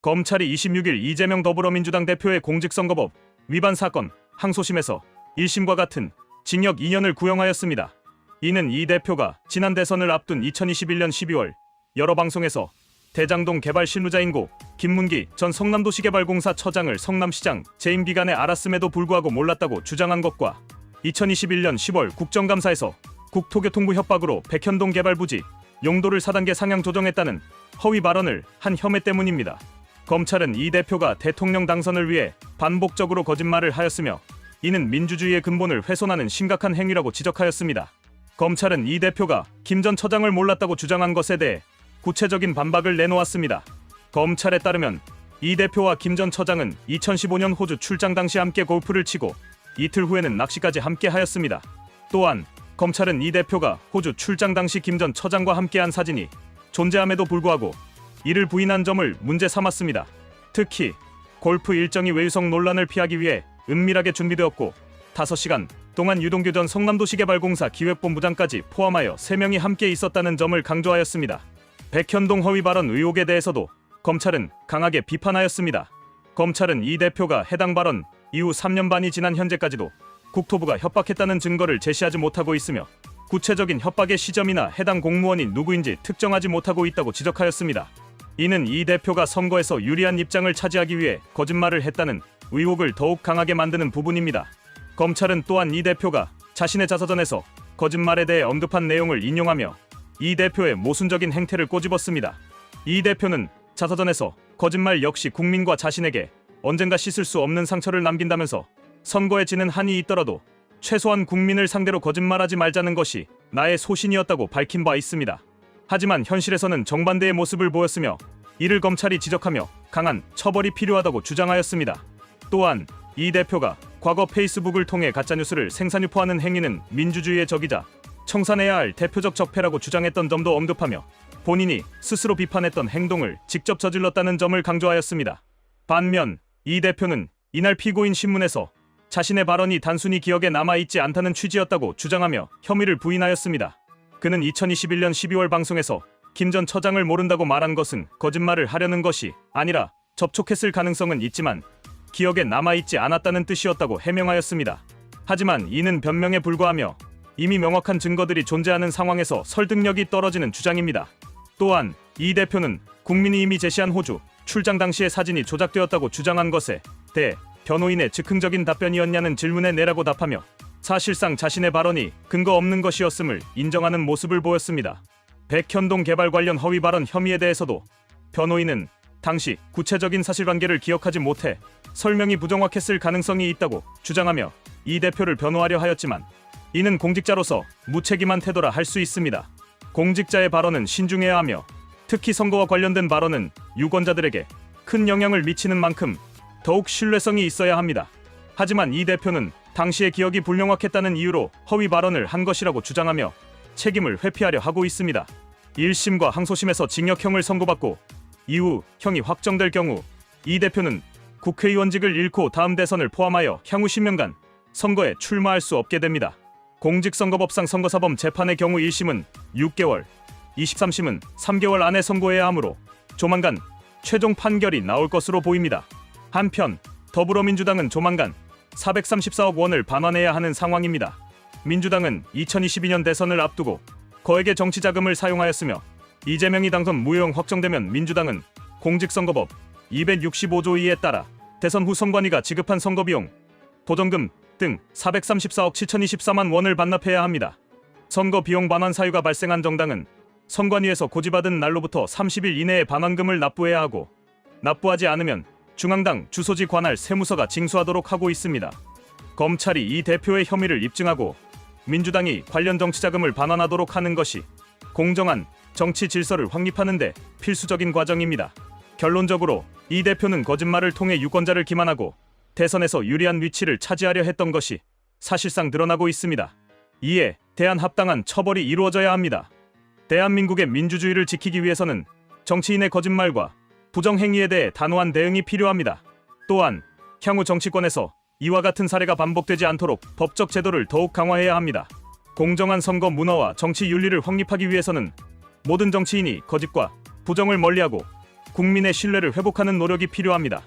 검찰이 26일 이재명 더불어민주당 대표의 공직선거법 위반 사건 항소심에서 1심과 같은 징역 2년을 구형하였습니다. 이는 이 대표가 지난 대선을 앞둔 2021년 12월 여러 방송에서 대장동 개발 실무자인 고 김문기 전 성남도시개발공사 처장을 성남시장 재임 기간에 알았음에도 불구하고 몰랐다고 주장한 것과 2021년 10월 국정감사에서 국토교통부 협박으로 백현동 개발 부지 용도를 4단계 상향 조정했다는 허위 발언을 한 혐의 때문입니다. 검찰은 이 대표가 대통령 당선을 위해 반복적으로 거짓말을 하였으며 이는 민주주의의 근본을 훼손하는 심각한 행위라고 지적하였습니다. 검찰은 이 대표가 김 전 처장을 몰랐다고 주장한 것에 대해 구체적인 반박을 내놓았습니다. 검찰에 따르면 이 대표와 김 전 처장은 2015년 호주 출장 당시 함께 골프를 치고 이틀 후에는 낚시까지 함께 하였습니다. 또한 검찰은 이 대표가 호주 출장 당시 김 전 처장과 함께한 사진이 존재함에도 불구하고 이를 부인한 점을 문제 삼았습니다. 특히 골프 일정이 외유성 논란을 피하기 위해 은밀하게 준비되었고 5시간 동안 유동규 전 성남도시개발공사 기획본부장까지 포함하여 3명이 함께 있었다는 점을 강조하였습니다. 백현동 허위 발언 의혹에 대해서도 검찰은 강하게 비판하였습니다. 검찰은 이 대표가 해당 발언 이후 3년 반이 지난 현재까지도 국토부가 협박했다는 증거를 제시하지 못하고 있으며 구체적인 협박의 시점이나 해당 공무원이 누구인지 특정하지 못하고 있다고 지적하였습니다. 이는 이 대표가 선거에서 유리한 입장을 차지하기 위해 거짓말을 했다는 의혹을 더욱 강하게 만드는 부분입니다. 검찰은 또한 이 대표가 자신의 자서전에서 거짓말에 대해 언급한 내용을 인용하며 이 대표의 모순적인 행태를 꼬집었습니다. 이 대표는 자서전에서 거짓말 역시 국민과 자신에게 언젠가 씻을 수 없는 상처를 남긴다면서 선거에 지는 한이 있더라도 최소한 국민을 상대로 거짓말하지 말자는 것이 나의 소신이었다고 밝힌 바 있습니다. 하지만 현실에서는 정반대의 모습을 보였으며 이를 검찰이 지적하며 강한 처벌이 필요하다고 주장하였습니다. 또한 이 대표가 과거 페이스북을 통해 가짜뉴스를 생산유포하는 행위는 민주주의의 적이자 청산해야 할 대표적 적폐라고 주장했던 점도 언급하며 본인이 스스로 비판했던 행동을 직접 저질렀다는 점을 강조하였습니다. 반면 이 대표는 이날 피고인 신문에서 자신의 발언이 단순히 기억에 남아있지 않다는 취지였다고 주장하며 혐의를 부인하였습니다. 그는 2021년 12월 방송에서 김 전 처장을 모른다고 말한 것은 거짓말을 하려는 것이 아니라 접촉했을 가능성은 있지만 기억에 남아있지 않았다는 뜻이었다고 해명하였습니다. 하지만 이는 변명에 불과하며 이미 명확한 증거들이 존재하는 상황에서 설득력이 떨어지는 주장입니다. 또한 이 대표는 국민이 이미 제시한 호주 출장 당시의 사진이 조작되었다고 주장한 것에 대해 변호인의 즉흥적인 답변이었냐는 질문에 네라고 답하며 사실상 자신의 발언이 근거 없는 것이었음을 인정하는 모습을 보였습니다. 백현동 개발 관련 허위 발언 혐의에 대해서도 변호인은 당시 구체적인 사실관계를 기억하지 못해 설명이 부정확했을 가능성이 있다고 주장하며 이 대표를 변호하려 하였지만 이는 공직자로서 무책임한 태도라 할 수 있습니다. 공직자의 발언은 신중해야 하며 특히 선거와 관련된 발언은 유권자들에게 큰 영향을 미치는 만큼 더욱 신뢰성이 있어야 합니다. 하지만 이 대표는 당시의 기억이 불명확했다는 이유로 허위 발언을 한 것이라고 주장하며 책임을 회피하려 하고 있습니다. 1심과 항소심에서 징역형을 선고받고 이후 형이 확정될 경우 이 대표는 국회의원직을 잃고 다음 대선을 포함하여 향후 10년간 선거에 출마할 수 없게 됩니다. 공직선거법상 선거사범 재판의 경우 1심은 6개월, 23심은 3개월 안에 선고해야 하므로 조만간 최종 판결이 나올 것으로 보입니다. 한편 더불어민주당은 조만간 434억 원을 반환해야 하는 상황입니다. 민주당은 2022년 대선을 앞두고 거액의 정치자금을 사용하였으며 이재명이 당선 무효형 확정되면 민주당은 공직선거법 265조 2에 따라 대선 후 선관위가 지급한 선거비용, 보전금 등 434억 7,024만 원을 반납해야 합니다. 선거비용 반환 사유가 발생한 정당은 선관위에서 고지받은 날로부터 30일 이내에 반환금을 납부해야 하고 납부하지 않으면 중앙당 주소지 관할 세무서가 징수하도록 하고 있습니다. 검찰이 이 대표의 혐의를 입증하고 민주당이 관련 정치자금을 반환하도록 하는 것이 공정한 정치 질서를 확립하는 데 필수적인 과정입니다. 결론적으로 이 대표는 거짓말을 통해 유권자를 기만하고 대선에서 유리한 위치를 차지하려 했던 것이 사실상 드러나고 있습니다. 이에 대한 합당한 처벌이 이루어져야 합니다. 대한민국의 민주주의를 지키기 위해서는 정치인의 거짓말과 부정행위에 대해 단호한 대응이 필요합니다. 또한 향후 정치권에서 이와 같은 사례가 반복되지 않도록 법적 제도를 더욱 강화해야 합니다. 공정한 선거 문화와 정치 윤리를 확립하기 위해서는 모든 정치인이 거짓과 부정을 멀리하고 국민의 신뢰를 회복하는 노력이 필요합니다.